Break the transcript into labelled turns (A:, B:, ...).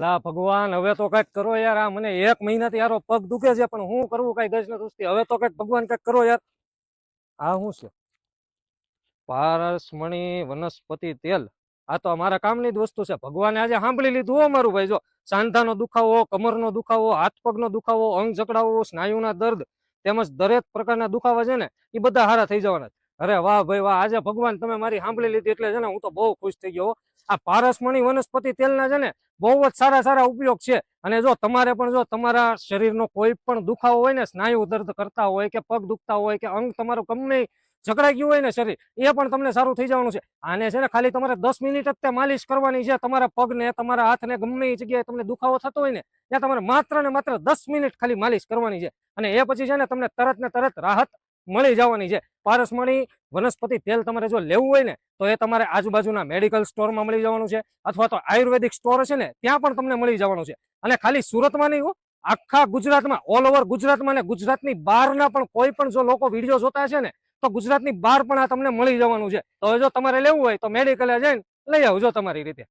A: લા ભગવાન હવે તો કઈક કરો યાર, આ મને 1 મહિનાથી યારો પગ દુખે છે પણ હું કરવું કઈ ગજ નથી ઉઠતી. હવે તો કઈક ભગવાન કઈક કરો યાર. આ શું છે? પારસમણી વનસ્પતિ તેલ. આ તો અમારા કામની જ વસ્તુ છે. ભગવાને આજે સાંભળી લીધું હો મારું ભાઈ. જો સાંધાનો દુખાવો, કમરનો દુખાવો, હાથ પગનો દુખાવો, અંગ જકડાવો, સ્નાયુના દર્દ તેમજ દરેક પ્રકારના દુખાવા છે ને એ બધા સારા થઈ જવાના. અરે વાહ ભાઈ વાહ, આજે ભગવાન તમે મારી સાંભળી લીધી એટલે છે ને હું તો બહુ ખુશ થઈ ગયો. આ પારસમણી વનસ્પતિ તેલના છે ને બહુ જ સારા ઉપયોગ છે. અને જો તમારે પણ જો તમારા શરીરનો કોઈ પણ દુખાવો હોય ને, સ્નાયુ દર્દ કરતા હોય કે પગ દુખતા હોય કે અંગ તમારું ગમે જકડાઈ ગયું હોય ને શરીર, એ પણ તમને સારું થઈ જવાનું છે. આને છે ને ખાલી તમારે 10 મિનિટ જ તે માલિશ કરવાની છે. તમારા પગને, તમારા હાથને, ગમે એ જગ્યાએ તમને દુખાવો થતો હોય ને ત્યાં તમારે માત્ર ને માત્ર 10 મિનિટ ખાલી માલિશ કરવાની છે. અને એ પછી છે ને તમને તરત ને તરત રાહત મળી જવાની છે. પારસમણી વનસ્પતિ તેલ તમારે જો લેવું હોય ને તો એ તમારે આજુબાજુના મેડિકલ સ્ટોરમાં મળી જવાનું છે, અથવા તો આયુર્વેદિક સ્ટોર છે ને ત્યાં પણ તમને મળી જવાનું છે. અને ખાલી સુરતમાં નહીં, આખા ગુજરાતમાં, ઓલ ઓવર ગુજરાતમાં ને ગુજરાતની બહારના પણ કોઈ પણ જો લોકો વિડીયો જોતા છે ને તો ગુજરાતની બહાર પણ આ તમને મળી જવાનું છે. તો જો તમારે લેવું હોય તો મેડિકલે જઈને લઈ આવજો તમારી રીતે.